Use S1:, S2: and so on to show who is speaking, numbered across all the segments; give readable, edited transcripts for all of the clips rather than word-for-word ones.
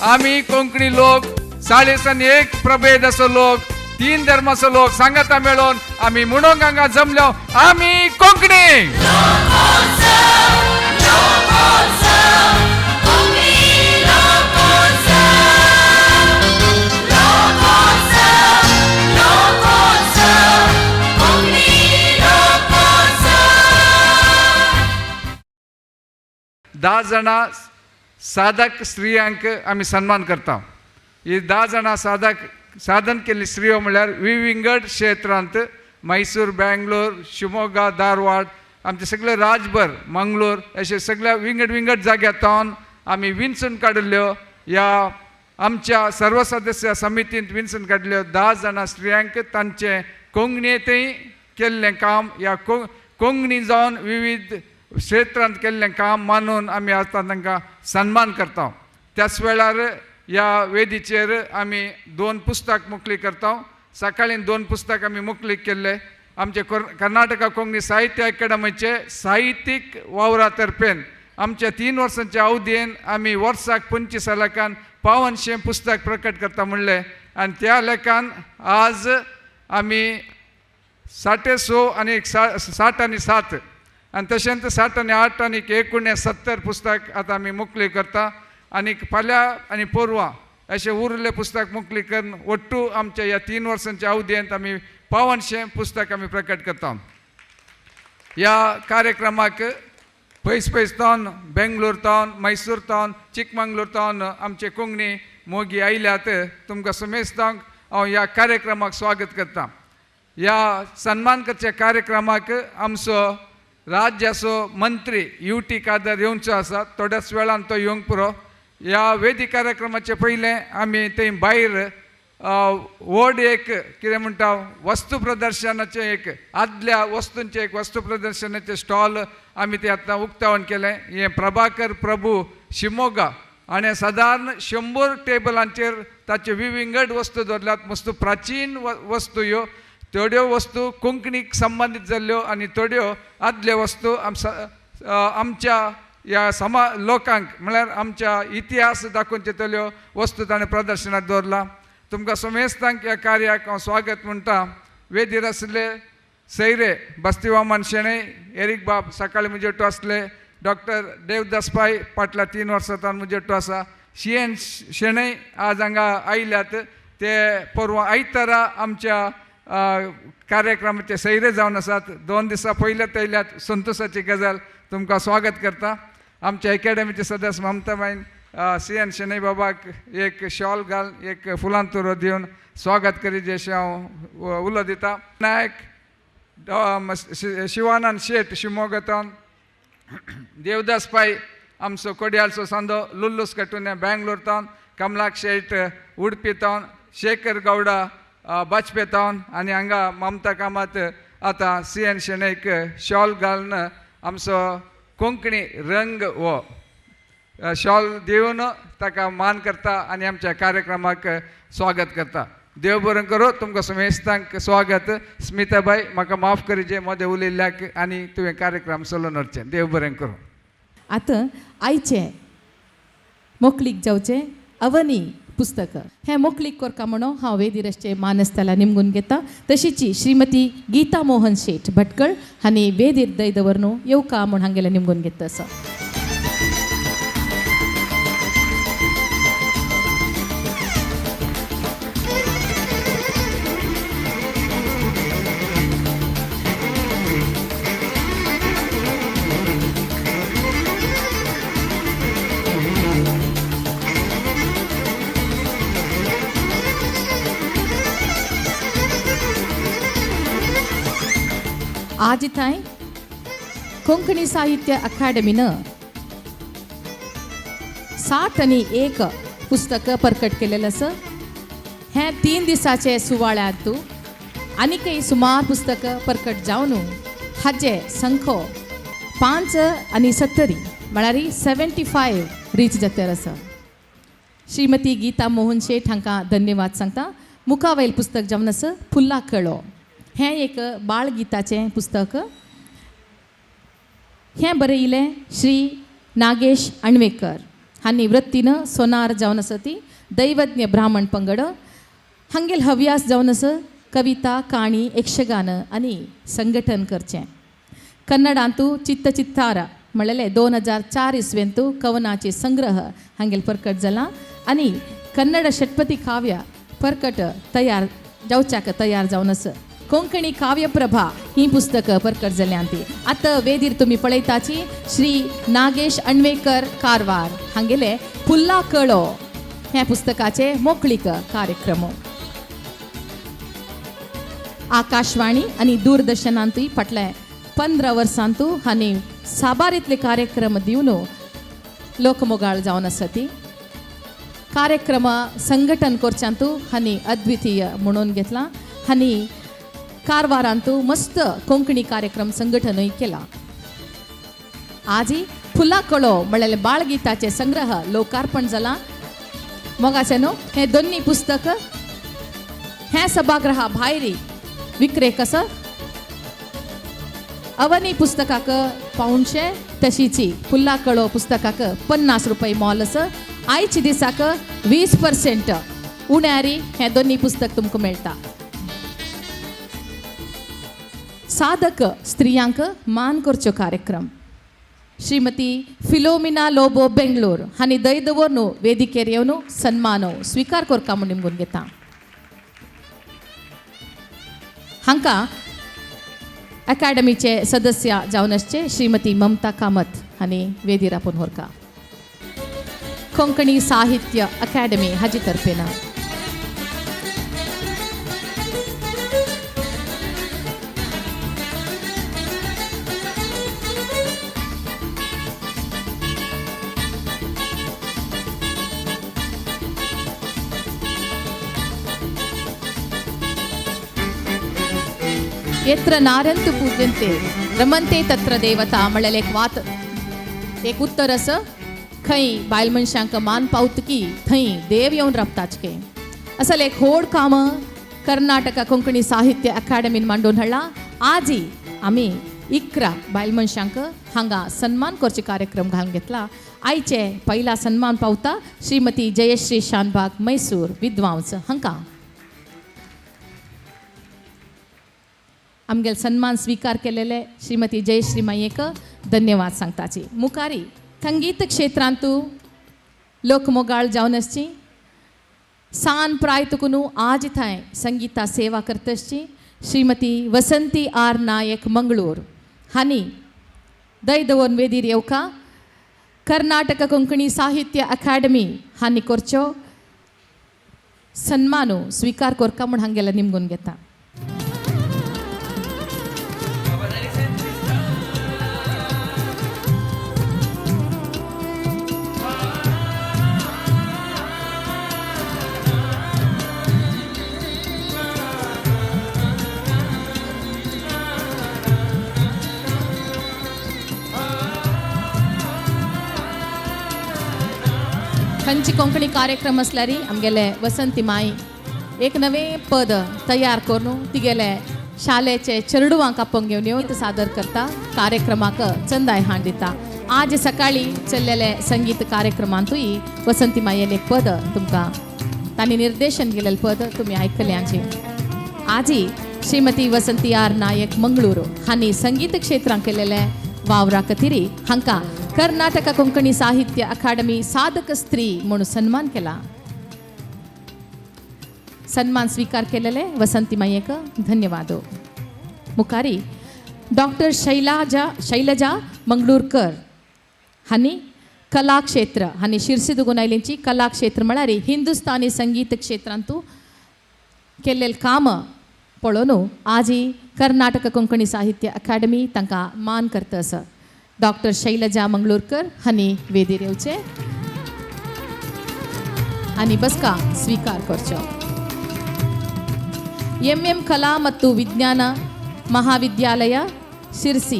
S1: आम्ही कोंकणी लोक 1 प्रभेद असो लोक 3 धर्म असो लोक सांगता मिळून आम्ही म्हणूंक हांगा जमलो आम्ही कोंकणी. दहा जाणां साधक स्त्रियांक आम्ही सन्मान करता. ही 10 जाणां साधन केल्ली स्त्रियो म्हळ्यार विंगड क्षेत्रांत मैसूर, बेंगलोर, शिमोगा, धारवाड आमचे सगळे राज्यभर मंगळूर अशे सगळ्या विंगड जाग्यातून आम्ही विंचून काडिल्ल्यो ह्या आमच्या सर्व सदस्य समितींत विंचून काडिल्ल्यो 10 जाणां स्त्रियांक तांचे कोंकणीतय केल्लें काम या कोंकणी जावन विविध क्षेत्रांत केल्लें काम मानून आमी आतां तांकां सन्मान करता. त्याच वेळार ह्या वेदीचेर आमी 2 पुस्तक मुक्ली करता. सकाळीं 2 पुस्तक आमी मुक्लीक केल्ले. आमचे कर्नाटका कोंकणी साहित्य अकादमीचे साहित्यीक वावरा तर्फेन आमच्या 3 वर्सांच्या अवधयेन आमी वर्साक 25 लाखान 500 पुस्तक प्रकट करता म्हणले आनी त्या लेखान आज आमी 606 आनी 60 आनी 7 आनी तशेंच 60 आनी 8 आनी 70 पुस्तक आतां आमी मुक्ली करता. आनी फाल्यां आनी पोरवां अशें उरलें पुस्तक मुक्ली करून ओट्टू आमच्या ह्या 3 वर्सांच्या अवधयेंत आमी 500 पुस्तक आमी प्रकट करता. ह्या कार्यक्रमाक पयस बेंगलोर तावन मैसूर तावन चिकमंगळूर तावन आमचे कोंकणी मोगी आयल्यात. तुमकां सुमेस्तांक हांव ह्या कार्यक्रमाक स्वागत करता. ह्या सन्मान करच्या कार्यक्रमाक आमचो राज्याचो मंत्री UT कादर येवचो आसा. थोड्याच वेळान तो येवंक पुरो. ह्या वेदी कार्यक्रमाचे पयलें आमी थंय भायर व्हड एक कितें म्हणटा वस्तू प्रदर्शनाचे एक आदल्या वस्तूंचे एक वस्तू प्रदर्शनाचे स्टॉल आमी ते आतां उक्तावण केलें. हें प्रभाकर प्रभू शिमोगा हाणें सादारण 100 टेबलांचेर ताच्यो विंगड वस्तू दवरल्यात. मस्त प्राचीन वस्तू ह्यो. थोड्यो वस्तू कोंकणीक संबंदीत जाल्ल्यो आनी थोड्यो आदल्यो वस्तू आमच्या ह्या लोकांक म्हळ्यार आमच्या इतिहास दाखोवचे तल्यो वस्तू ताणें प्रदर्शनात दवरला. तुमकां सुमेस्तांक ह्या कार्याक हांव स्वागत म्हणटा. वेदीर आसले सैरे बस्ती वामन शेणै, एरीक बाब सकाळीं मुजेटो आसले, डॉक्टर देवदास पाय फाटल्या 3 वर्सांतल्यान मुजेटो आसा, CN शेणै आज हांगा आयल्यात. ते परवां आयतारा आमच्या कार्यक्रमाचे सैरे जावन आसात. 2 दिसां पयलेच आयल्यात. संतोशाची गजाल. तुमकां स्वागत करता. आमच्या अकॅडमीचे सदस्य ममताबाईन CN शेणै बाबाक एक शॉल घाल एक फुलां तुरो दिवन स्वागत करीत अशें हांव उलो दिता. नायक शिवानंद शेट शिमोगातावन, देवदास पाय आमचो कोड्यालचो सांदो लुल्लूस कटुने बेंगलोर तावन, कमलाक शेट उडपी तावन, शेखर गौडा बाजपे तावन आनी हांगा ममता कामात आतां CN शेणैक शॉल घालून आमचो कोंकणी रंग हो शॉल दिवन ताका मान करता आनी आमच्या कार्यक्रमाक स्वागत करता. देव बरें करूं. तुमकां सुमेस्तांक स्वागत. स्मिताबाई म्हाका माफ करीजे मोदें उलयल्ल्याक आनी तुवें कार्यक्रम चलोवन व्हरचें. देव बरें करूं.
S2: आतां आयचें मोकळीक जावचें अवनी पुस्तक हें मोकळीक करता म्हणून हांव वेदीरसचे मानस्थला निमगून घेता. तशीच श्रीमती गीता मोहन शेठ भटकळ हांणी वेदीर दय दवरून येवका म्हूण हांगेले निमगून घेता आसा. आज थंय कोंकणी साहित्य अकादमीनं 61 पुस्तक प्रकट केलेलं आसा. हे 3 दिसाचे सुवाळ्यांत आनीकय सुमार पुस्तक प्रकट जावन हाजे संख्यो 5 आनी 70 म्हळ्यार 75 रीच जातर आसा. श्रीमती गीता मोहन शेठ हांकां धन्यवाद सांगता. मुखावयल पुस्तक जावन आसा फुल्ला कळो. हें एक बाळगिताचें पुस्तक. हें बरयिल्लें श्री नागेश अणवेकर हानी वृत्तीनं सोनार जावन आसा ती दैवज्ञ ब्राह्मण पंगड हांगेल हव्यास जावन आसा कविता काणी यक्षगान आनी संघटन करचें कन्नडांतू चित्तचित्तार म्हणलेले 2004 इसवेंतू कवनाचे संग्रह हांगेल परकट जाला आनी कन्नड षटपदी काव्य परकट तयार जावच्याक तयार जावन आसा कोंकणी काव्यप्रभा ही पुस्तकं परकट जाल्यां ती आतां वेदीर तुमी पळयताची श्री नागेश अण्वेकर कारवार हांगेले फुल्ला कळो ह्या पुस्तकाचे मोकळीक कार्यक्रम आकाशवाणी आनी दूरदर्शनांतूय फाटल्या 15 वर्सांतू हांणी साबारीतले कार्यक्रम दिवन लोकमोगाळ जावन आसा ती कार्यक्रम संघटन करच्यांतू हांणी अद्वितीय म्हणून घेतला हांणी कारवारांतू मस्त कोंकणी कार्यक्रम संघटनूय केला आजी फुला कळो म्हणलेले बाळगिताचे संग्रह लोकार्पण जाला मोगाचे न्हू हे दोन्ही पुस्तक हे सभागृहा भायरी विक्रेक आसा अवनी पुस्तकाक 500 तशीची फुल्ला कळो पुस्तकाक 50 रुपये मोल आसा आयच्या दिसाक 20% उण्यारी हे दोन्ही पुस्तक तुमकां मेळटा साधक स्त्रियांक मान करच्यो कार्यक्रम श्रीमती फिलोमिना लोबो बेंगलोर हांणी दय दवरून वेदिकेर येवन सन्मान स्वीकार करता म्हणून निमगून घेता हांकां अकाडेमीचे सदस्य जावन आसचे श्रीमती ममता कामत हांणी वेदीर आपोवन व्हरता कोंकणी साहित्य अकाडेमी हाजे तर्फेन यत्र नारंतु पूज्यन्ते रमन्ते तत्र देवता म्हणलेले एक उत्तर असं खंय बायल मनशांक मान पावतकी थंय देव येवन रपताचके असल एक व्हड काम कर्नाटका कोंकणी साहित्य अकाडेमीन मांडून हाडला आजी आमी 11 बायल मनशांक हांगा सन्मान करचे कार्यक्रम घालून घेतला आयचे पहिला सन्मान पावता श्रीमती जयश्री शानभाग मैसूर विद्वांस हांकां आमगेल सन्मान स्वीकार केलेले श्रीमती जयश्री मायेक धन्यवाद सांगताची मुखारी संगीत क्षेत्रांतू लोकमोगाळ जावन आसची सान प्राय तुकुनू आज थंय संगीता सेवा करता आसची श्रीमती वसंती आर नायक मंगळूर हांणी दय दवरून वेदीर येवका कर्नाटक कोंकणी साहित्य अकाडेमी हांणी करच्यो सन्मान स्वीकार करता म्हूण हांगेला निमगून घेता खंयची कोंकणी कार्यक्रम असल्यारी आमगेले वसंती माई एक नवे पद तयार करून तिगेले शाळेचे चेडवांक आपोवन घेवन येवन सादर करता कार्यक्रमाक चंदाय हांड दिता आज सकाळी चल्लेले संगीत कार्यक्रमांतूय वसंती मायेन एक पद तुमकां तांणी निर्देशन केलेले पद तुमी आयकले आजी आजी श्रीमती वसंती आर नायक मंगळूर हांणी संगीत क्षेत्रांत केलेले वावरा खातीर हांकां कर्नाटका कोंकणी साहित्य अकाडेमी साधक स्त्री म्हणून सन्मान केला सन्मान स्वीकार केलेले वसंती मायेक धन्यवाद मुखारी डॉक्टर शैलजा मंगळूरकर हांणी कला क्षेत्र हांणी शिरसी दुगून आयलींची कला क्षेत्र म्हळ्यार हिंदुस्तानी संगीत क्षेत्रांतू केल्लेलें काम पळोवन आजी कर्नाटक कोंकणी साहित्य अकाडेमी तांकां मान करता आसा डॉक्टर शैलजा मंगळूरकर हांणी वेदीर येवचे आनी बसका स्वीकार करच्यो MM कला ಮತ್ತು विज्ञान महाविद्यालय शिरसी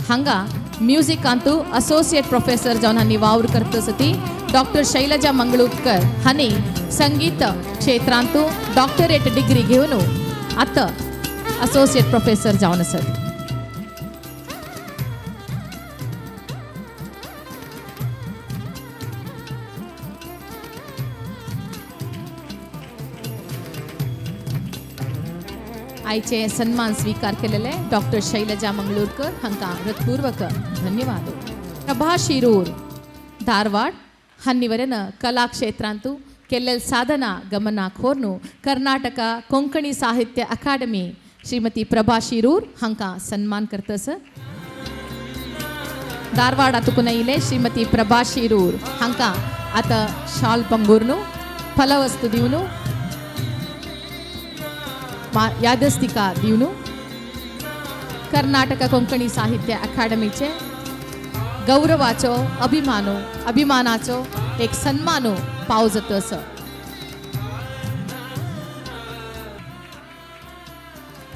S2: हांगा म्युझिकांतू असोसिएट प्रोफेसर जावन हांणी वावर करता आसती डॉक्टर शैलजा मंगळूरकर हांणी संगीत क्षेत्रांतू डॉक्टरेट डिग्री घेवन आतां असोसिएट प्रोफेसर जावन आसात आयचे सन्मान स्वीकार केलेले डॉक्टर शैलजा मंगळूरकर हांकां हृदयपूर्वक धन्यवाद. प्रभा शिरूर धारवाड हांनी कला क्षेत्रांतू केल्लेल साधना गमनाखोरनु कर्नाटक कोंकणी साहित्य अकादमी श्रीमती प्रभा शिरूर हांकां सन्मान करतस. धारवाड आतुकून येयले श्रीमती प्रभा शिरूर हांकां आतां शाल पंगूरनु फलवस्तू दिवनु यादस्तिका दिवनु कर्नाटक कोंकणी साहित्य अकादमीचे गौरवाचो अभिमानाचो एक सन्मानो पावजतस.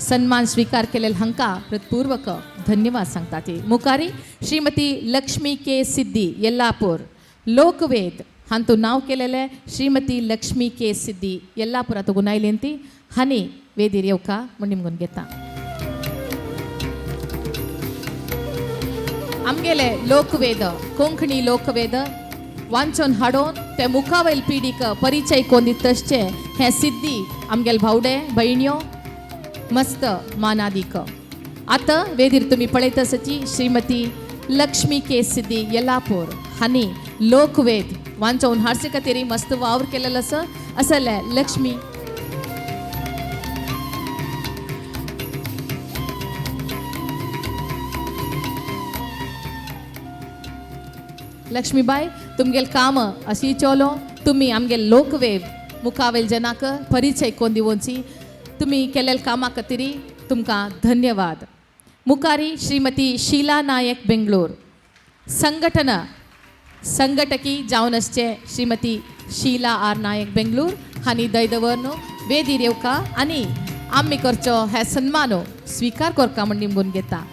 S2: सन्मान स्वीकार केलेल हांकां हृदयपूर्वक धन्यवाद सांगता ती. मुखारी श्रीमती लक्ष्मी के सिद्धी येल्लापूर लोकवेद हांतू नाव केलेले श्रीमती लक्ष्मी के सिद्धी येल्लापूर आतुगून आयली ती हानी वेदीर येवका म्हण निमगून घेता. आमगेले लोकवेद कोंकणी लोकवेद वांचून हाडोन ते मुखावयल पिढीक परिचय कोंदीत तशचे हे सिद्धी आमगेल भावडे भयण्यो मस्त मानादीक. आतां वेदीर तुमी पळयत आसची श्रीमती लक्ष्मी के सिद्धी येल्लापूर हांणी लोकवेद वांचून हाडचे खातीर मस्त वावर केलेलो आसा. असले लक्ष्मी लक्ष्मीबाई तुमगेल काम अशी चोलो तुम्ही आमगेल लोकवेद मुखावेल जनाक परिचय कोण दिवची तुम्ही केलेल कामा खातीर तुमकां धन्यवाद. मुखारी श्रीमती शीला नायक बेंगलोर संघटकी जावन आसचे श्रीमती शीला आर नायक बेंगलोर हांणी दयदवरनो वेदीर येवका आनी आमी करचो हे सन्मानो स्वीकार करका म्हण निमगून घेता.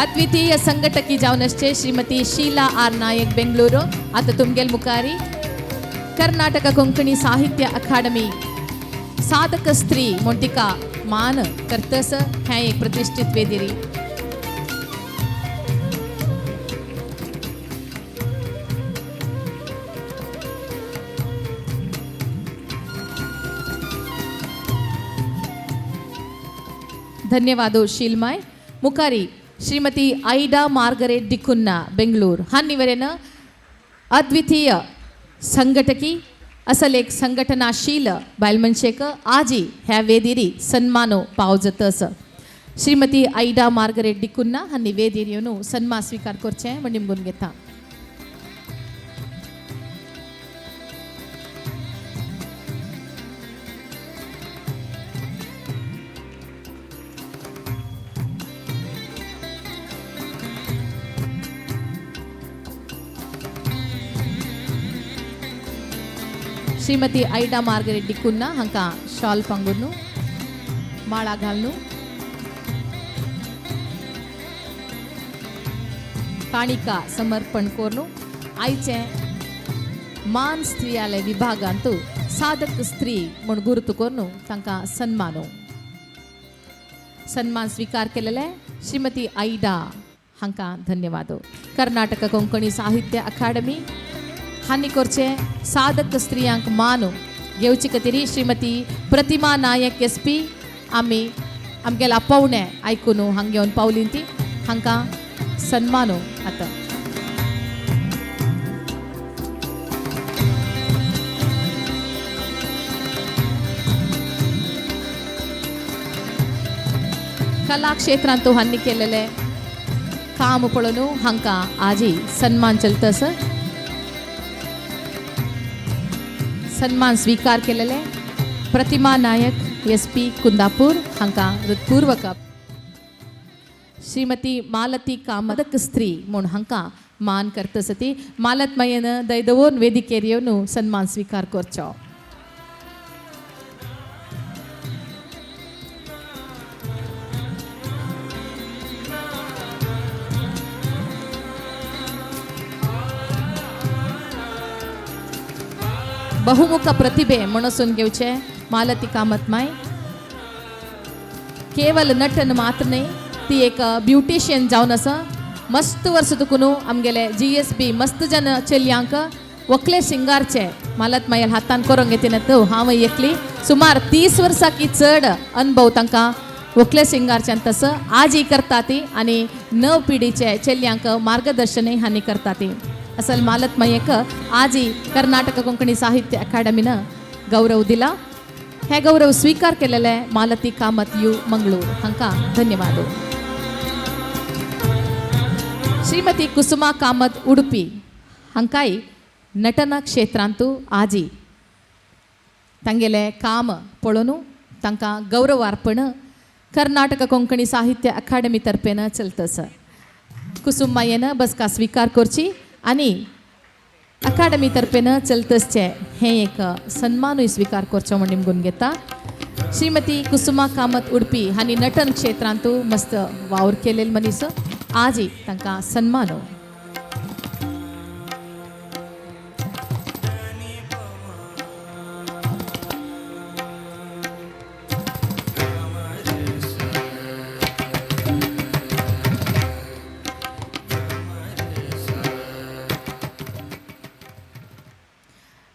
S2: अद्वितीय संघटकी जावन आसचे श्रीमती शीला आर नायक बेंगलुरू आता तुमगेल मुखारी कर्नाटक कोंकणी साहित्य अकादमी साधक स्त्री म्हूण तिका मान करतस हें एक प्रतिश्ठीत वेदिरी. धन्यवाद शीलमाय. मुखारी श्रीमती आईडा मार्गरेट डिकुन्ना बेंगलूर हांनी अद्वितीय संघटकी असल एक संघटनाशील बायल मनशेक आजी ह्या वेदिरी सन्मानो पावजतस. श्रीमती आईडा मार्गरेट डिकुन्ना हांनी वेदिर येवन सन्मान स्वीकार करचे म्हण निमगून घेता. श्रीमती आईडा मार्गरेट डिकुन्ना हांकां शॉल पांगूरनु माळा घालनु काणिका समर्पण कोरनु आयचे मान स्त्रियालय विभागांतू साधक स्त्री म्हूण गुर्तू कोरनु तांकां सन्मान स्वीकार केलेले श्रीमती आईडा हांकां धन्यवाद. कर्नाटक कोंकणी साहित्य अकादमी हांनी करचे साधक स्त्रियांक मान घेवचे खातीर श्रीमती प्रतिमा नायक SP आमी आमगेला पावणे आयकून हांगा घेवन पावली ती हांकां सन्मानो आतां. कला क्षेत्रांत हांनी केलेले काम पळोवन हांकां आजी सन्मान चलतस. सन्मान स्वीकार केलेले प्रतिमा नायक SP कुंदापूर हांकां हृदयपूर्वक. श्रीमती मालती कामदक स्त्री म्हूण हांकां मान करतसती मालतमयेन दयदवोन वेदिकेर येवन सन्मान स्वीकार करचो. बहुमुख प्रतिभे म्हणून घेवचे मालती कामतमाय केवल नटन मात्र नाही ती एक ब्युटिशियन जावन आसा. मस्त वर्स तुकून आमगेले GSB मस्त जन चलयांक वकले सिंगारचे मालत मायल हातान करूंक येते तो हांव एकली सुमार 30 वर्सां की चड अनुभव तांकां वकले सिंगारच्यान तसं आजही करता ती आणि नव पिढीचे चेल्यांक मार्गदर्शनही हानी करता ती असल मालत मायेक आजही कर्नाटक कोंकणी साहित्य अकादमीनं गौरव दिला हे गौरव स्वीकार केलेले मालती कामत यू मंगळूर हांकां धन्यवाद. श्रीमती कुसुमा कामत उडुपी हांकांय नटना क्षेत्रांतू आजी तांगेले काम पळोवन तांकां गौरव अर्पण कर्नाटक कोंकणी साहित्य अकादमी तर्फेन चलतस. कुसुम मायेन बसका स्वीकार करची आणि अकादमी तर्फेन चलतसचे हे एक सन्मानूय स्वीकार करचो म्हण निमगून घेता. श्रीमती कुसुमा कामत उडपी हांणी नटन क्षेत्रांतू मस्त वावर केलेले मनीस आजी तांकां सन्मान.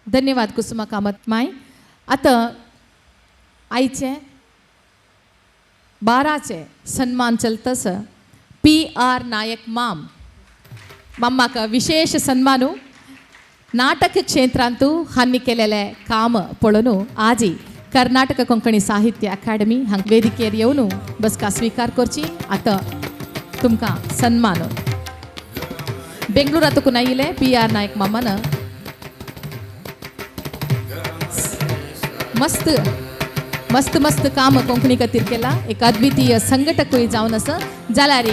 S2: धन्यवाद कुसुमा कामत माय. आता आईचे 12चे सन्मान चलतस PR नायक मामाक विशेष सन्मानू नाटक क्षेत्रांतू हानी केलेले काम पळोवन आजी कर्नाटक कोंकणी साहित्य अकादमी हांगा वेदिकेर येवन बसका स्वीकार करची. आता तुमकां सन्मान बेंगळुरातून आयिल्ले PR नायक मामान मस्त मस्त मस्त काम कोंकणी खातीर केला. एक अद्वितीय संघटकूय जावन आसा जाल्यार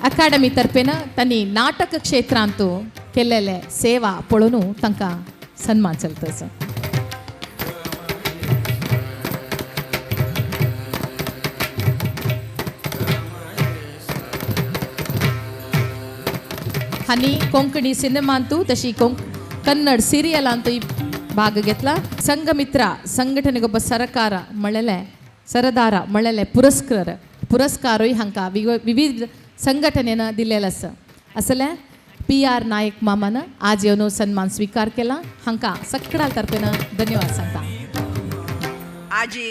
S2: अकादमी तर्फेन तांणी नाटक क्षेत्रांत केलेले सेवा पळोवन तांकां सन्मान चलतस. हांणी कोंकणी सिनेमांतू तशी कन्नड सिरियलांतूय भाग घेतला. संघमित्रा संघटनेಗೊಬ್ಬ सरदार मळलेले पुरस्कारूय हांकां विविध संघटनेन दिलेलो आसा. असले PR नायक मामान आज येवन सन्मान स्वीकार केला. हांकां सगळ्या तर्फेन धन्यवाद सांगता.
S3: आजी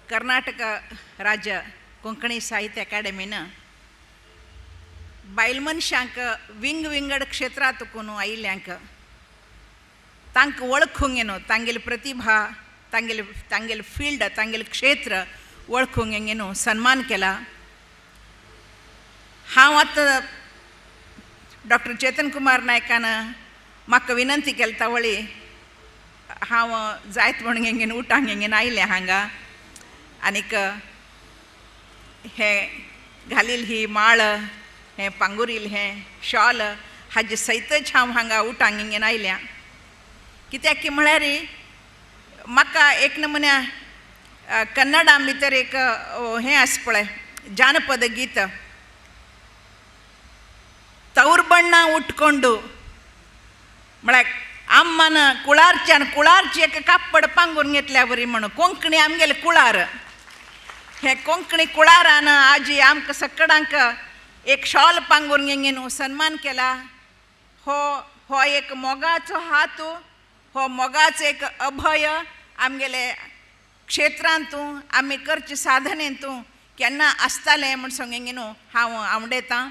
S3: कर्नाटक राज्य कोंकणी साहित्य अकादमीन बायल मनशांक विंगड क्षेत्रांतून आयिल्ल्यांक तांकां वळखूंक येनो तांगेली प्रतिभा तांगेले फील्ड तांगेले क्षेत्र वळखूंक येनो सन्मान केला. हांव आतां डॉक्टर चेतन कुमार नायकान म्हाका विनंती केली तावळी हांव जायत म्हणून हेंगेन उठांक हेंगेन आयलें हांगा आनीक हे घालील ही माळ हे पांगुरील हे शॉल हाजे सयतच हांव हांगा उठांक हेंगेन आयल्या. कित्याक की म्हळ्यार म्हाका एक नमुन्या कन्नडां भितर एक हें आसा पळय जानपद गीत तौर बण्ण उट्कोंडु म्हळ्यार आम्मान कुळारच्यान कुळारची एक कापड पांगून घेतल्या बरी म्हणून कोंकणी आमगेले कुळार हे कोंकणी कुळारान आजी आमकां सगळ्यांक एक शॉल पांगून घेवन सन्मान केला. हो एक मोगाचो हात हो मोगाचो एक अभय आमगेले क्षेत्रांतू आमी करचे साधनेंतू केन्ना आसतालें म्हण सांगून हांव आवडयतां.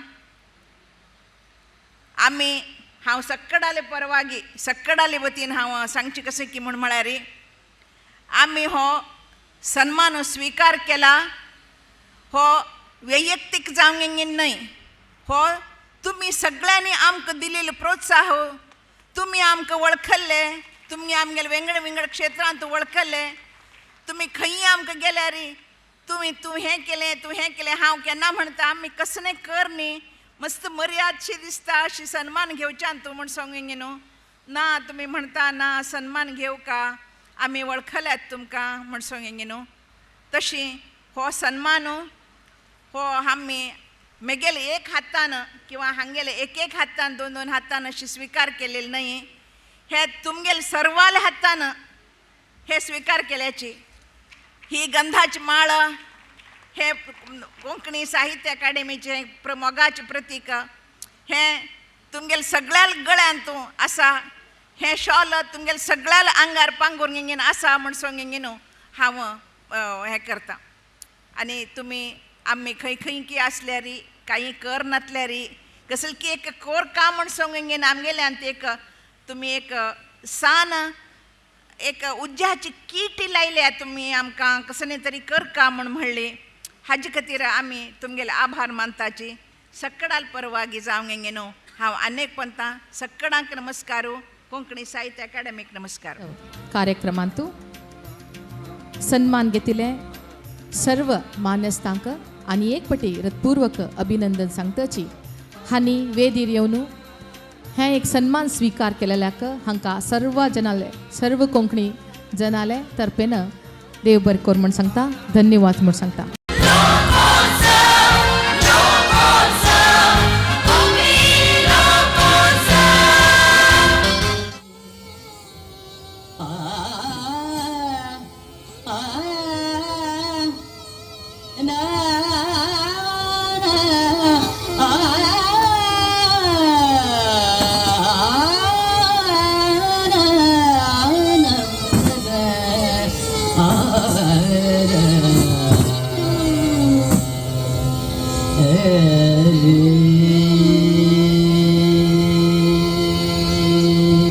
S3: हांव सक्कडाले परवागी सक्कडाले वतीन हांव सांगचें कशें की म्हळ्यार आमी हो सन्मान स्वीकार केला. हो वैयक्तीक जावंक न्हय, हो तुमी सगळ्यांनी आमकां दिलेलो प्रोत्साह, तुमी आमकां वळखल्ले, तुमी आमगेले वेगळे क्षेत्रांत वळखल्ले, तुमी खंयी आमकां गेल्यार तूं हें केलें हांव केन्ना म्हणटा आमी कसलें कर न्ही मस्त मर्यादशी दिसता अशी सन्मान घेवच्यान तूं म्हण सांगूंक न्हू ना तुमी म्हणटा ना सन्मान घेवं का आमी वळखल्यात तुमकां म्हण सांगूंक न्हू. तशी हो सन्मान हो आमी मेगेले एक हातान किंवा हांगेले एक हातान दोन हातान अशी स्वीकार केलेली न्हय, हे तुमगेले सर्वाले हातान हे स्वीकार केल्याची. ही गंधाची माळ हे कोंकणी साहित्य अकादमीचे मोगाचें प्रतीक, हे तुमगेल सगळ्याल गळ्यांतू आसा हे शॉल तुमगेल सगळ्याल आंगार पांगून घेंगीन आसा म्हण सोंगेंगीन हांव हें करता आनी तुमी आमी खंय खंय की आसल्यारी काही कर नातल्यारी कसली की एक कोर काम म्हण सोंगेंगीन आमगेल्यांत एक तुमी एक सान एक उज्ज्याची किटी लायल्या तुमी आमकां कसले तरी कर काम म्हण म्हणली हाजे खातीर आमी तुमगेले आभार मानताची सक्कडाल परवागी जावंगे न्हू हांव अनेक पंतां सक्कडांक नमस्कारू कोंकणी साहित्य अकादमीक नमस्कार
S2: कार्यक्रमांतू सन्मान घेतिले सर्व मान्यस्तांक आनी एक पटी हृतपूर्वक अभिनंदन सांगतची हानी वेदीर येवन हे एक सन्मान स्वीकार केलेल्याक हांकां सर्व जनाले सर्व कोंकणी जनाले तर्फेन देव बरें कोर म्हण सांगता धन्यवाद म्हण सांगता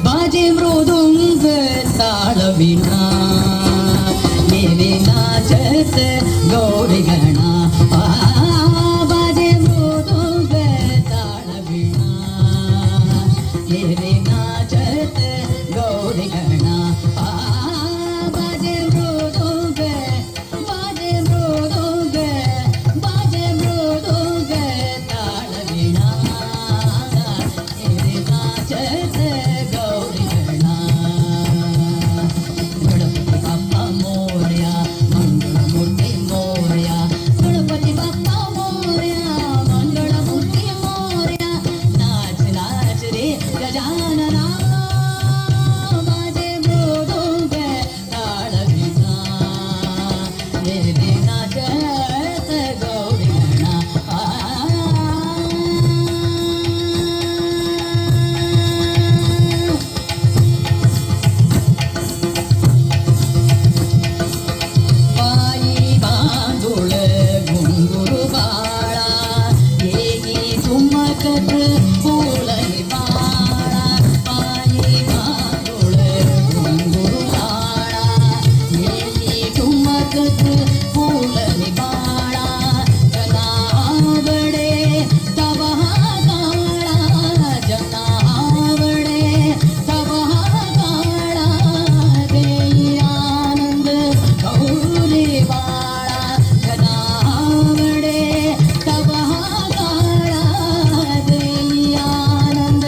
S4: बाजे मृदुंग ताळविणा मेरे नाचत गौरी गणा बाजे मृदुंग ताळविणा मेरे नाचत गौरी गणा बाजे मृदुंग बाजे मृदुंग बाजे मृदुंग ताळविणा मेरे नाचत गौरी गणा गणपती बाप्पा मोरया मंगळमूर्ती मोरया गणपती बाप्पा मोरया मंगळमूर्ती मोरया नाच नाच रे गजानना माझे मृदुंग ताळविणा मेरे नाचत गौरी गणा पायी बांधुळ घुंगुरू बाळा येई तुमकत फुलई बाळा पायी बांधुळ घुंगुरू बाळा येई तुमकत फुलई बाळा जनावडे तवा काळा जनावडे तवा काळा देई आनंद गौरी बाळा जनावडे तवा काळा देई आनंद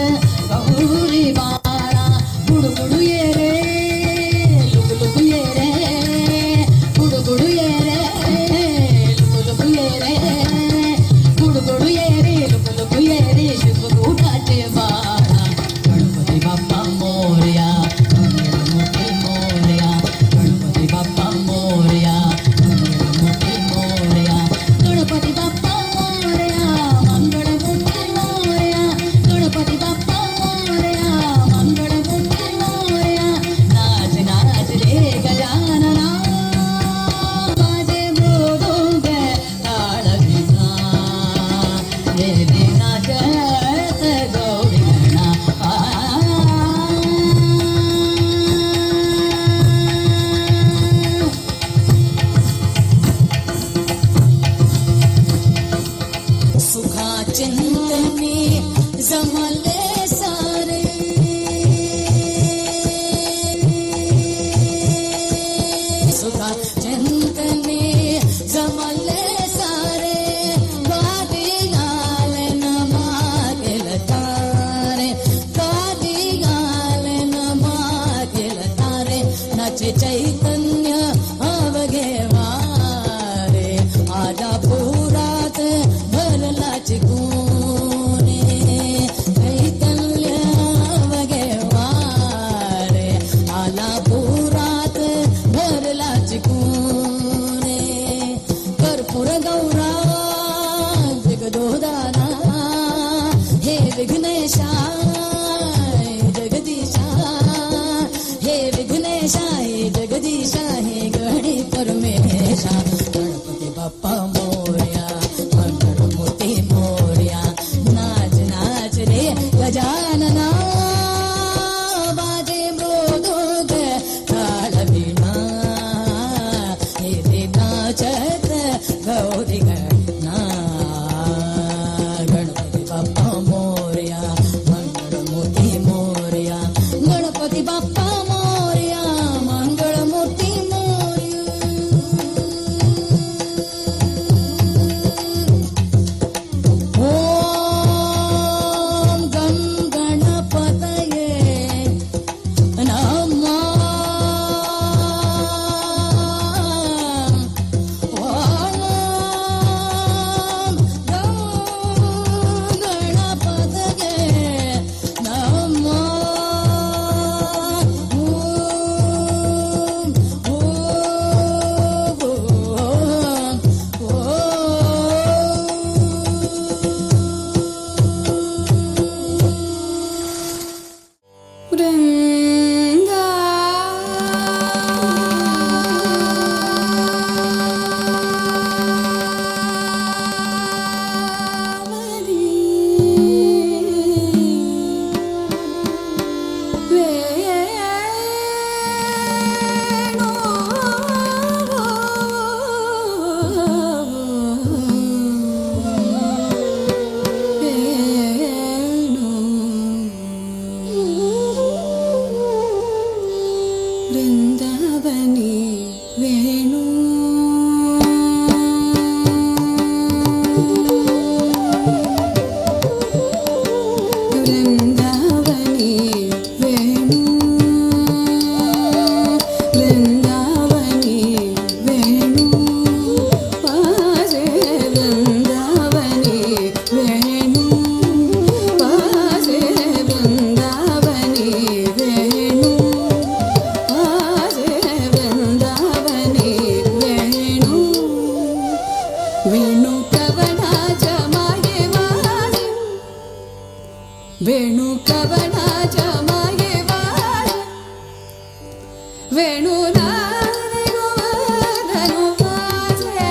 S4: गौरी बाळा गुडगुडू ये रे लुगलुगू ये रे गुडगुडू ये रे लुगलुगू ये रे गुडगुडू ये रे लुगलुगू ये रे शुभगुडाचे बाळा गणपती बाप्पा मोरया मंगळमूर्ती मोरया गणपती बाप्पा मोरया मंगळमूर्ती मोरया गणपती बाप्पा मोरया मंगळमूर्ती मोरया गणपती बाप्पा मोरया मंगळमूर्ती मोरया नाच नाच रे गजानना माझे मृदुंग ताळविणा मेरे नाचत गौरी गणा सुखा चिंतने जमले सारे सुखा चिंतने जमले सारे गादी गाल न मागेल तारे गादी गाल न मागेल तारे नाचे चैतन्य अवघे वारे आजा पुरात भरलाच गुणे चैतन्य अवघे वारे आला पुरात भरलाच गुणे कर्पूर गौरा जगदोदाना हे विघ्नेशा वेणु कवनाच्या मागे वाज वेणु नारे गोवर्धनु वाजे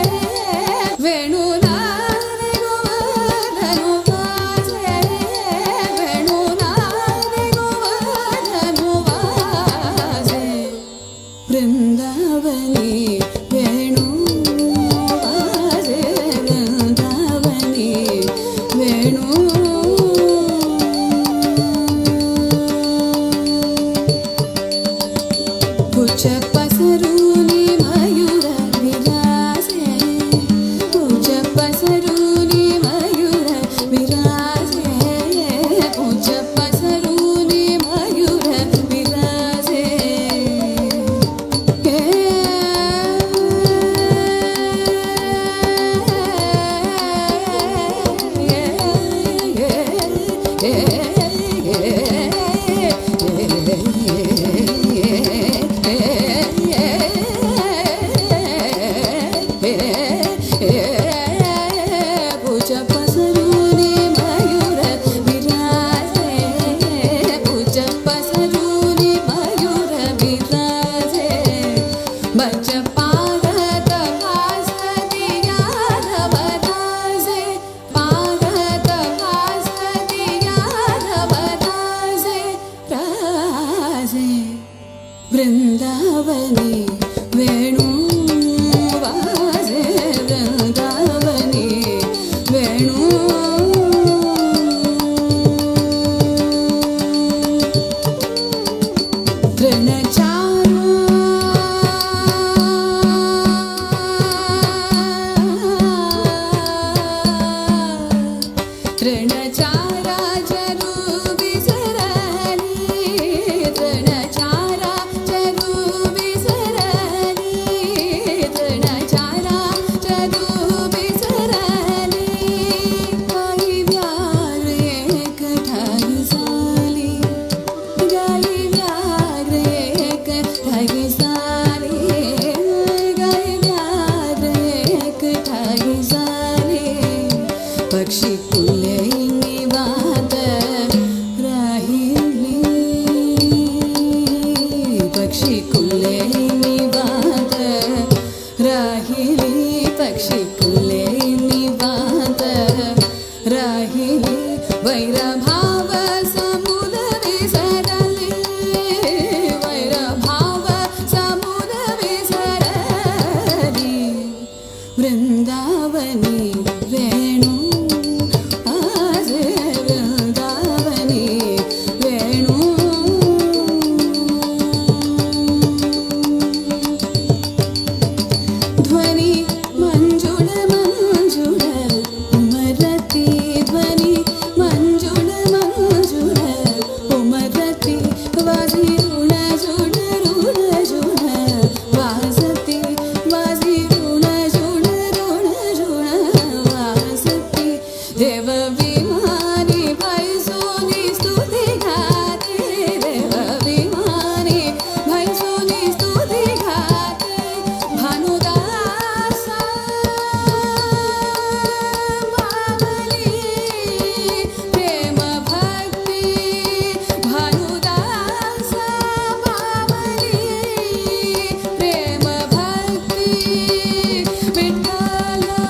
S4: वेणु नारे गोवर्धनु वाजे वेणु नारे गोवर्धनु वाजे वृंदावनी वेणु वाजे वृंदावनी वेणु कुछ पसरूनी मयूर विराजे कुछ पसरूनी मयूर विराजे कुछ पसरूनी मयूर विराजे पूज पसरूनी मयूर विराजे पूज पसरूनी मयूर विराजे बच पारत भास्वतिया बताजे पारत भास्वतिया बताजे राजे वृंदावनी वेणु वाजे वृंदावनी वेणु तृणचारा चरु विसरली तृणचारा चरु विसरली तृणचारा चरु विसरली गाई व्यार एक ठाई साली गाई व्यार एक ठाई साली गाई व्यार एक ठाई साली पक्षी कुलेनी वात राहिली पक्षी कुलेनी वात राहिली पक्षी कुलेनी वात राहिली वैरभाव समुद विसरली वैरभाव समुद विसरली वृंदावनी वेणु आजे वृंदावनी वेणु ध्वनि मंजुळ मंजुळ उमरती ध्वनि मंजुळ मंजुळ उमरती वाजी ऋण जुळ वाजती वाजी ऋण जुळ वाजती देव विमानी भैसोनी स्तुती गाते देव विमानी भैसोनी स्तुती गाते भानुदासा बावली प्रेम भक्ती भानुदासा बावली प्रेम भक्ती विठ्ठला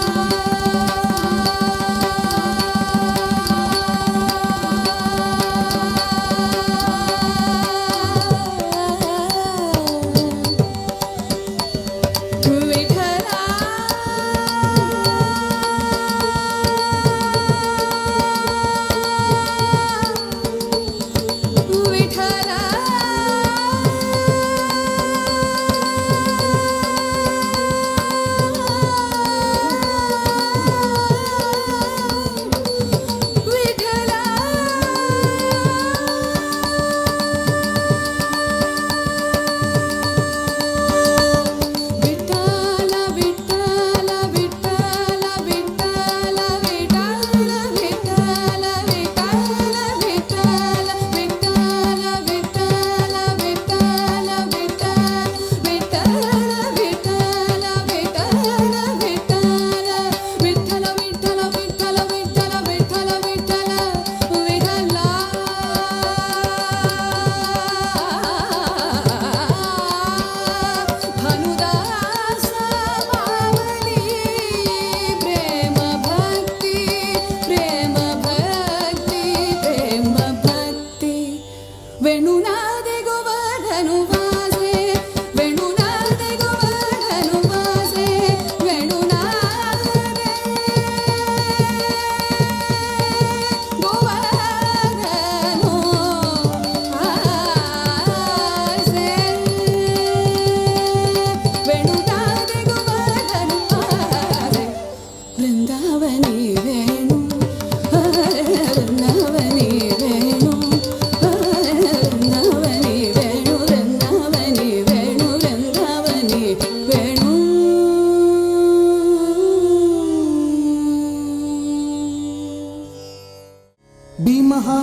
S5: भीमहा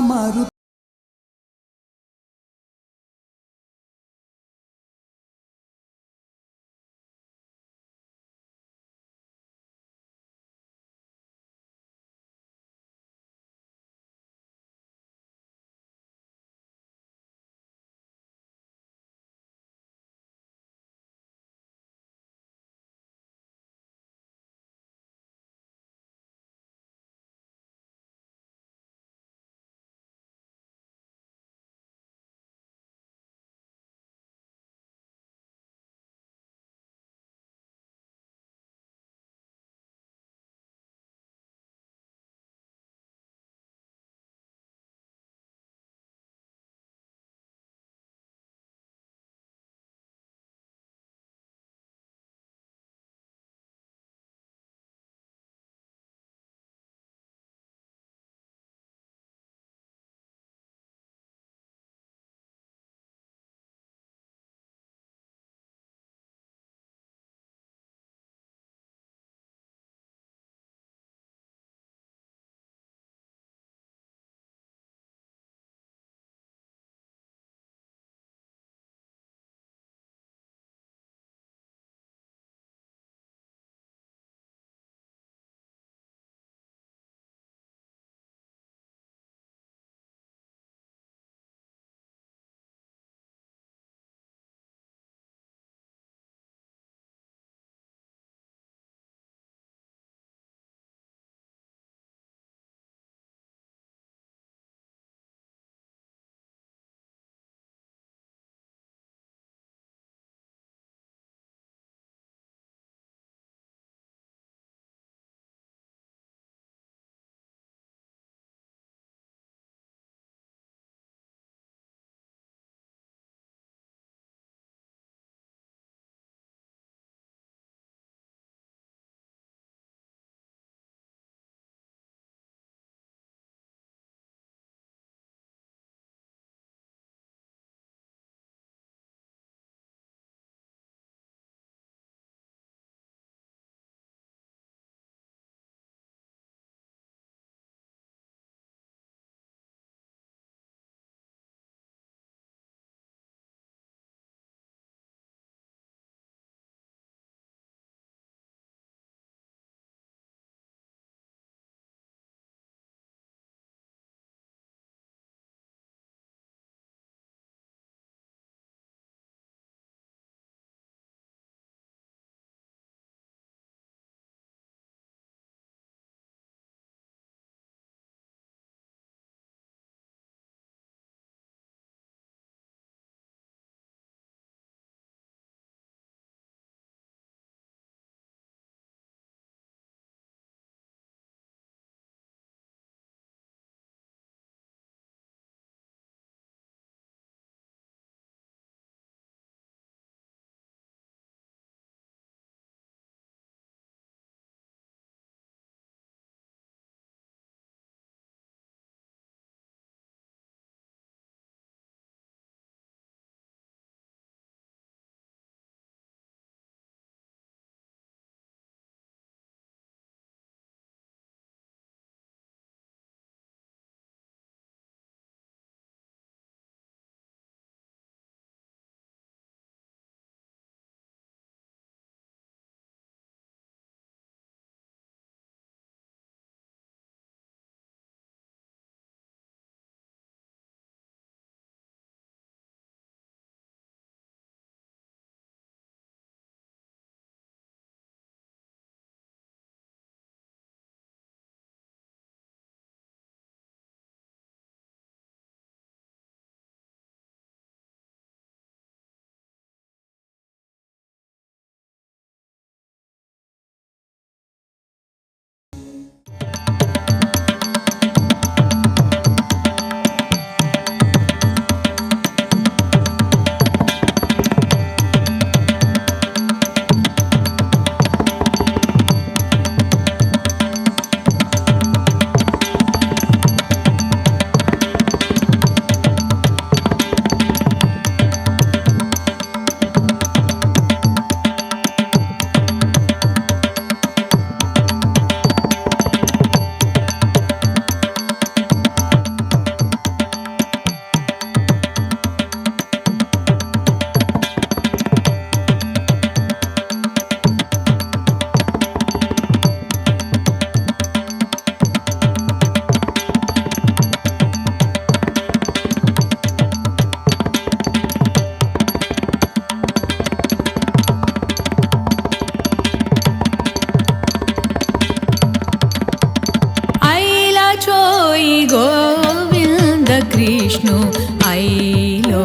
S5: कृष्णु आइलो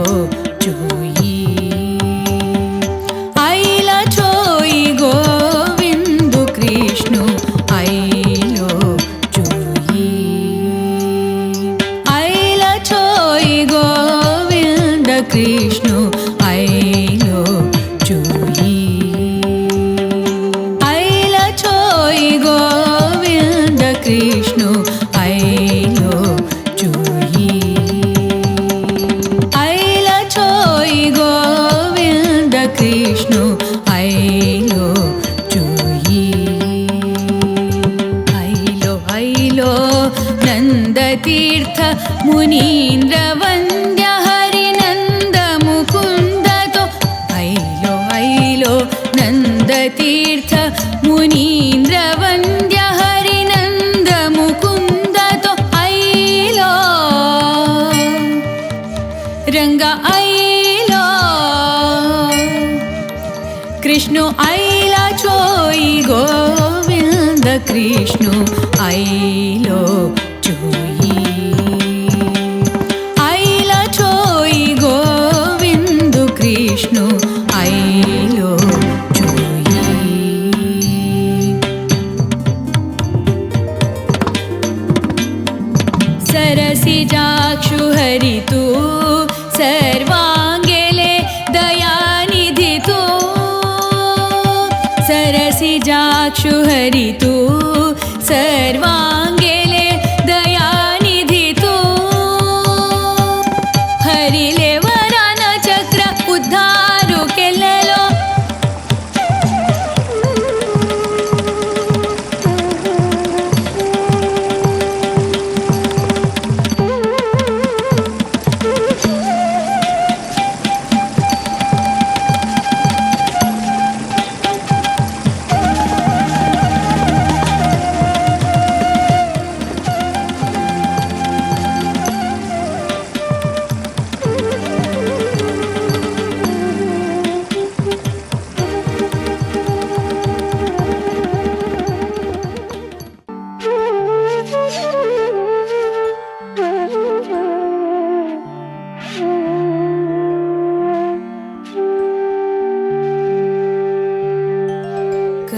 S5: चोई आइला चोई गोविंद कृष्णु आइलो चोई आइला चोई गोविंद कृष्णु आइलो चोई आइला चोई गोविंद कृष्णु आइलो चोई आइला चोई गोविंद कृष्णु आइलो चोई आइलो आइलो नंद तीर्थ मुनीन्द्र वंद्य हरिनंद मुकुंद तो आइलो आइलो नंद तीर्थ मुनीन्द्र वंद्य हरिनंद मुकुंद तो आइलो रंगा आइलो कृष्णु आइला चोई गोविंद कृष्णु आइलो चोई आइला चोई गोविंद कृष्णु आइलो चोई सरसिजाक्षु हरितु सर्वांगेले दयानिधि तू सरसिजाक्षु हरितु सर्वांगेले दयानिधि तू हरिले वरान चक्र उद्धारू केलेलो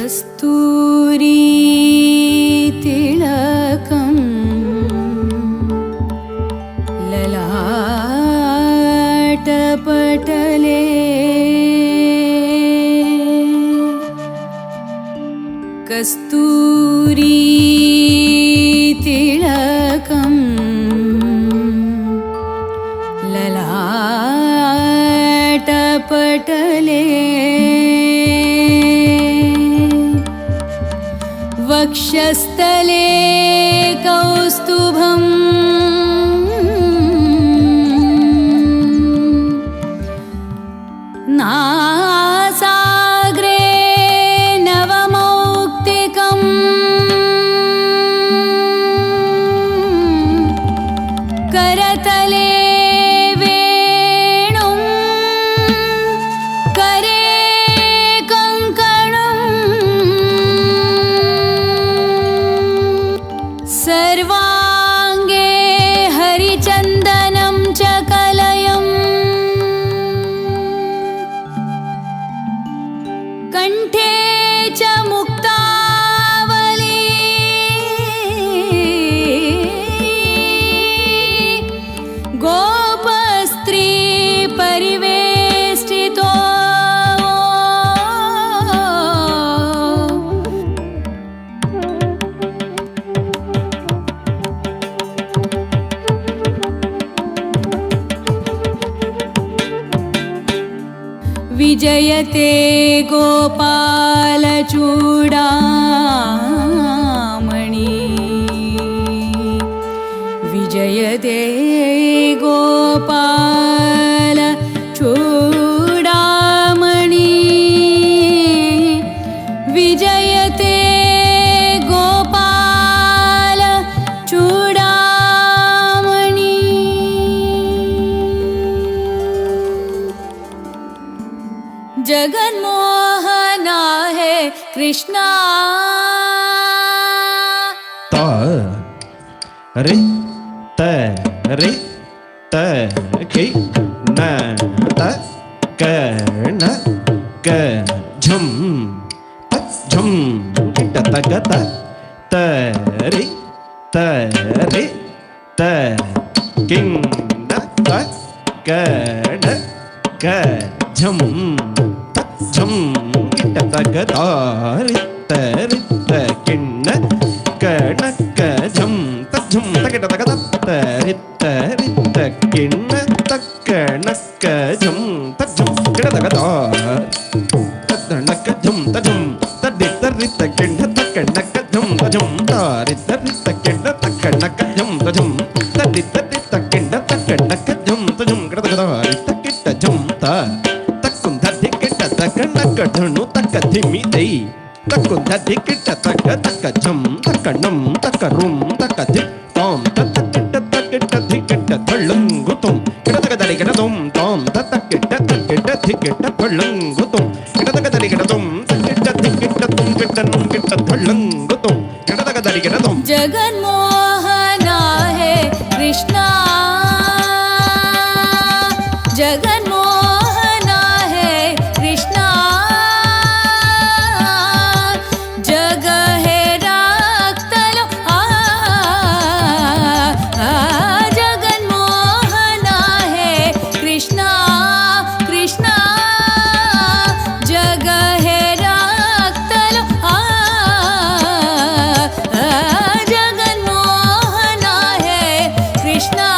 S5: कस्तूरी तिलकं ललाटपटले कस्तूरी तिलकं ललाटपटले वक्षस्थले कौस्तुभम् नासाग्रे नवमौक्तिकम् करतले वेणुं करे सर्वांगे हरिचन्दनं च कलयम् कण्ठे च मुक्तावली गोपस्त्री परिवेष्टितो विजयते गोपालचूडामणि विजयते गोपालचूडामणि विजयते गोपालचूडामणि जगन्मोहना है कृष्णा
S6: रे त रे ತ ಕಿ ನ ತ ಕ ನ ಕ ಝಂ ತ ಝಂ ಕಿಟ ತಗ ತ ತ ರಿ ತ ರಿ ತ ಕಿಂ ನ ತ ಕ ನ ಕ ಝಂ ತ ಝಂ ಕಿಟ ತಗ ತ ರಿ ತ ರಿ ತ ಕಿಣ್ಣ ಕ ನ ಕ ಝಂ ತ ಝಂ ತ ಕಿಟ ತಗ ತ ರಿ ತ ರಿ ತ ಕಿಣ್ಣ ತ ಕ ನ ಕ ಝಂ ತ ಝಂ ಕಿಟ ತಗ ತ ನಕ್ಕ ಝಂ ತ ಝಂ ತಡ್ಡಿ ತರ್ರಿ ತಕ್ಕೆಂಡ ತಕ್ಕಣ್ಣಕ್ಕ ಝಂ ತ ಝಂ ತಾರಿ ತರ್ರಿ ತಕ್ಕೆಂಡ ತಕ್ಕಣ್ಣಕ್ಕ ಝಂ ತ ಝಂ ತಡ್ಡಿ ತರ್ರಿ ತಕ್ಕೆಂಡ ತಕ್ಕಣ್ಣಕ್ಕ ಝಂ ತ ಝಂ ಕಡದಗದಾರಿ ತಕ್ಕಿಟ್ಟ ಝಂ ತ ತಕ್ಕುಂದ ದಿಕ್ಕಿಟ್ಟ ತಕ್ಕಣ್ಣಕ್ಕ ಧಣು ತಕ್ಕ ಧಿಮ್ಮಿ ದೈ ತಕ್ಕುಂದ ದಿಕ್ಕಿಟ್ಟ ತಕ್ಕ ತಕ್ಕ ಝಂ ತಕ್ಕಣ್ಣಂ ತಕ್ಕ ರುಂ ತಕ್ಕ ಧಿಕ್ ತಾಂ ತಕ್ಕಿಟ್ಟ ತಕ್ಕಿಟ್ಟ ಧಿಕ್ಕಿಟ್ಟ ತಳ್ಳಂಗುತುಂ ಕಿಡದಗದಡಿ ಗಿಡದುಂ ತಾಂ ತಕ್ಕಿಟ್ಟ ತಕ್ಕಿಟ್ಟ ಧಿಕ್ಕಿಟ್ಟ ತಳ್ಳಂಗುತುಂ ಗಿಡದಗದಡಿ ಗಿಡದುಂ ತಕ್ಕಿಟ್ಟ ಧಿಕ್ಕಿಟ್ಟ ತುಂ ಕಿಟ್ಟ ನುಂ ಕಿಟ್ಟ ತಳ್ಳಂಗುತುಂ ಗಿಡದಗದಡಿ ಗಿಡದುಂ
S5: जगन्मोहना है कृष्णा जगन्मोहना है कृष्णा जग है राक्तलो जगन्मोहना है कृष्णा कृष्णा जग है राक्तलो जगन्मोहना है कृष्णा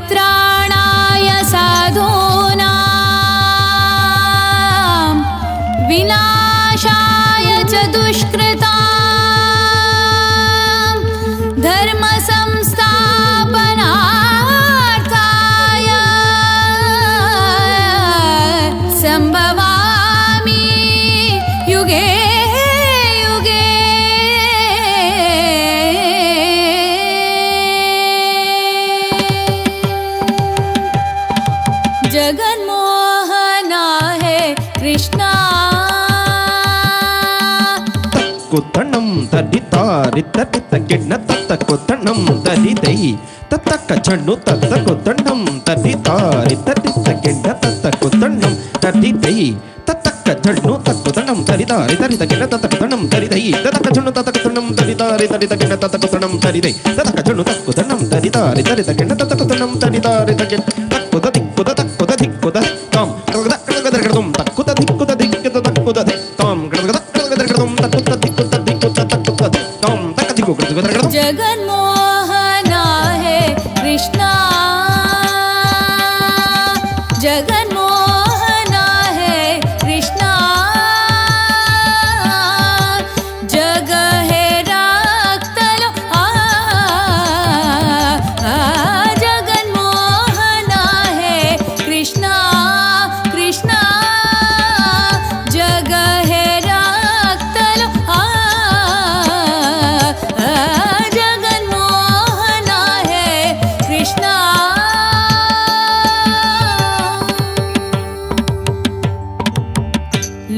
S5: परित्राणाय साधूनां विनाशाय च दुष्कृतां धर्मसंस्थापनार्थाय सम्भवामि युगे युगे जगन्मोहना है कृष्णा
S6: ತಕ್ಕುತಣಂ ತಡಿ ತಾರಿ ತಡಿ ತಕ್ಕಿಣ್ಣ ತತ್ತಕ್ಕುತಣಂ ತಡಿ ದೈ ತತ್ತಕ್ಕ ಚಣ್ಣು ತತ್ತಕ್ಕುತಣಂ ತಡಿ ತಾರಿ ತಡಿ ತಕ್ಕಿಣ್ಣ ತತ್ತಕ್ಕುತಣಂ ತಡಿ ದೈ ತತ್ತಕ್ಕ ಚಣ್ಣು ತಕ್ಕುತಣಂ ತಡಿ ತಾರಿ ತಡಿ ತಕ್ಕಿಣ್ಣ ತತ್ತಕ್ಕುತಣಂ ತಡಿ ದೈ ತತ್ತಕ್ಕ ಚಣ್ಣು ತತ್ತಕ್ಕುತಣಂ ತಡಿ ತಾರಿ ತಡಿ ತಕ್ಕಿಣ್ಣ ತತ್ತಕ್ಕುತಣಂ ತಡಿ ದೈ ತತ್ತಕ್ಕ ಚಣ್ಣು ತಕ್ಕುತಣಂ ತಡಿ ತಾರಿ ತಡಿ ತಕ್ಕಿಣ್ಣ ತತ್ತಕ್ಕುತಣಂ ತಡಿ ತಾರಿ ತಕ್ಕಿಣ್ಣ ತಕ್ಕುತ ದಿಕ್ಕುದ ತಕ್ಕುದ ದಿಕ್ಕುದ ತಾಂ ಕಳಗದ ಕಳಗದ ಕಳಗದಂ ತಕ್ಕುತ ದಿಕ್ಕುದ ದಿಕ್ಕುದ ತಕ್ಕುದ ತಾಂ ಕಳಗದ ಕಳಗದ ಕಳಗದಂ ತಕ್ಕುತ ದಿಕ್ಕುದ ದಿಕ್ಕುದ ತಕ್ಕುತ ತಾಂ ತಕ್ಕ ದಿಕ್ಕು ಕಳಗದ ಕಳಗದಂ
S5: जगन्मोहना है कृष्णा जगन्मोहना है कृष्णा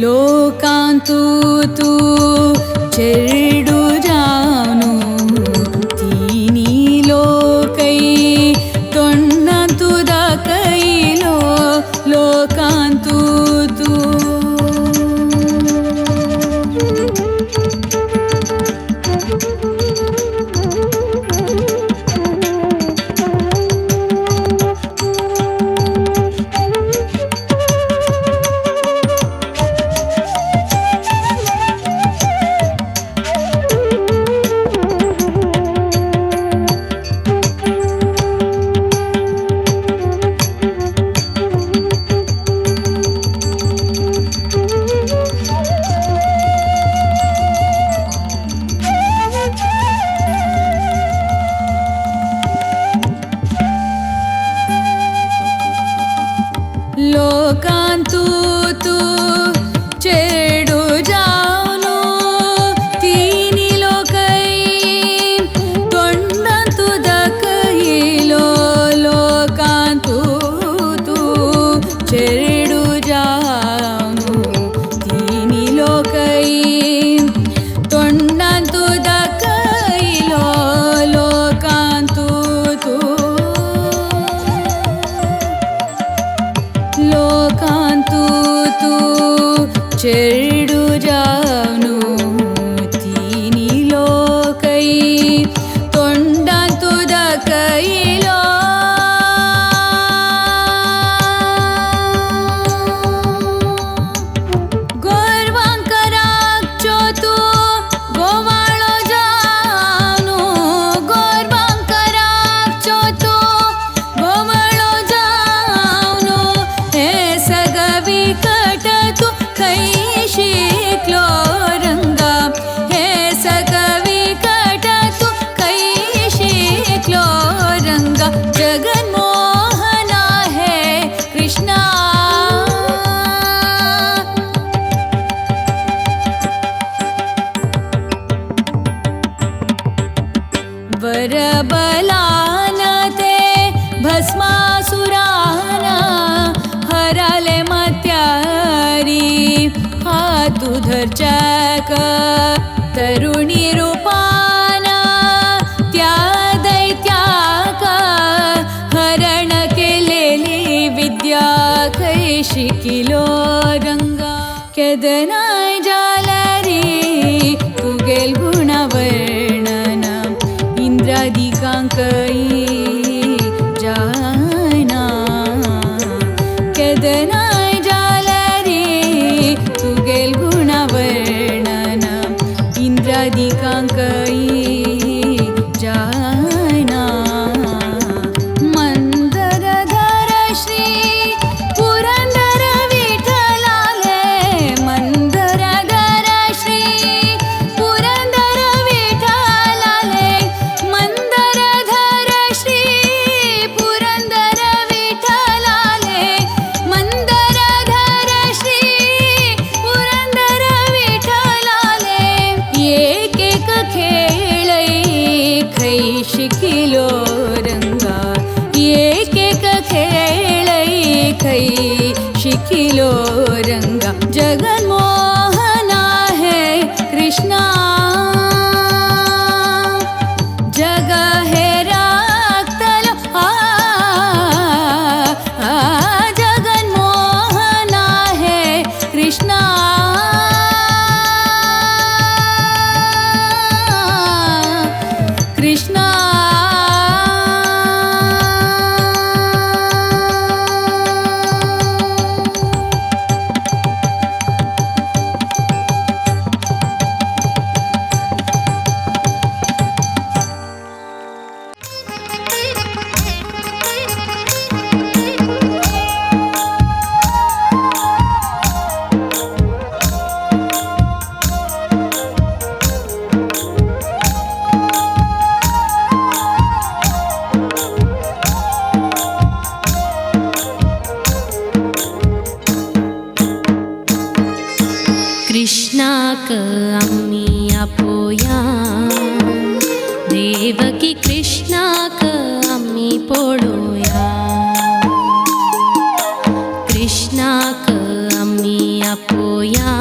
S5: लोकांतु तू चेरडू जानु तीनी लोकै तोण्णंतु दकैलो लोकांतु तू लोकांतु तू चेरडू जानु तीनी लोकै तोण्णंतु दकैलो लोकांतु तू चेरडू जानु तीनी लोकै तोण्णंतु दकैलो लोकांतु तू लोकांतु तू चेरडू जानु तीनी लोकै तोण्णंतु दकैलो गोरवांकराच्यो तू गोवाळो जानु गोरवांकराच्यो तू गोवाळो जानु हे सगवी कट तू कै शिकलो रंगा हे सगवी कट तू कै शिकलो रंगा जगन्मोहना है कृष्णा वरबलान ते भस्मासुराना हराले मत्यारी हातू धरच्याक तरुणी रूपाना त्या दैत्याक हरण केलेली विद्या कै शिकिलो रंगा केदनाय जालारी तुगेल गुणवर्णन इंद्रादिकांकै जायना केदनाय जालारी तुगेल गुणवर्णन इंद्रादिकांकै जायना मंदरधर श्री पुरंदर विठ्ठलाले मंदरधर श्री पुरंदर विठ्ठलाले मंदरधर श्री पुरंदर विठ्ठलाले मंदरधर श्री पुरंदर विठ्ठलाले एक एक खेळै खै शिकिलो रंगा एक एक खेळै खै शिकिलो रंगा जगन्मोहना है कृष्णा जग हे राक्तलो जगन्मोहना है कृष्णा कृष्णा
S7: कृष्णाक आम्ही आपोया देवकी कृष्णाक आम्ही पळोया कृष्णाक आम्ही आपोया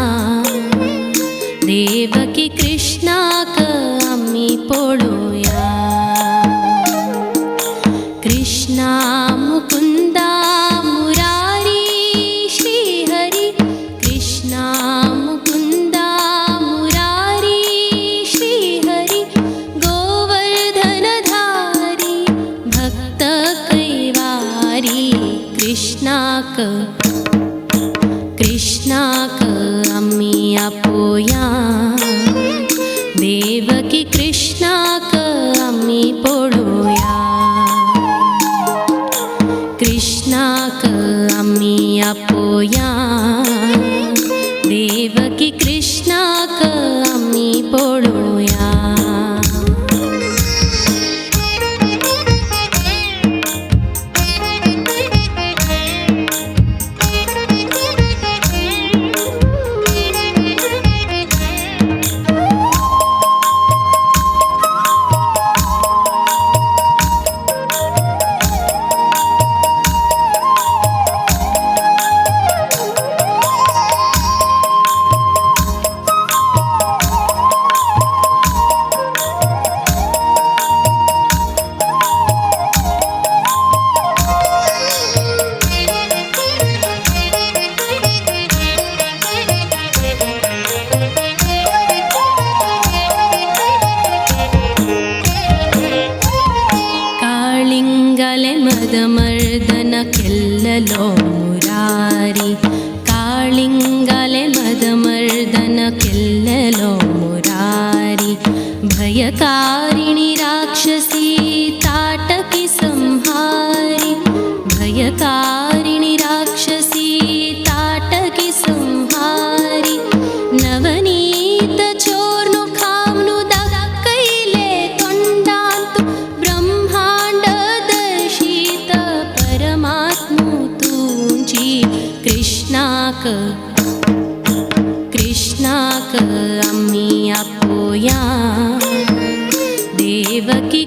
S7: देवकी कृष्णाक आम्ही पळूया कृष्णा मुकुंदा मुरारी श्रीहरी कृष्णा मुकुंदा मुरारी श्रीहरी गोवर्धनधारी भक्त कैवारी कृष्णाक आम्ही आपोया देवकी कृष्णाक आम्ही पळूया कृष्णाक आम्ही आपोया देवकी कृष्णाक आम्ही पळूया काळिंगले मदमर्दन केल्ललो मुरारी काळिंगले मदमर्दन केल्ललो मुरारी भयकारिणी राक्षसी ताटकी संहारी भयकारिणी राक्षसी ताटकी संहारी नवनीत चोर्नु खाम्नु दक्कैले तोंडांतु ब्रह्मांड दर्शित परमात्मु तुंची कृष्णाक आम्ही आपोया देवकी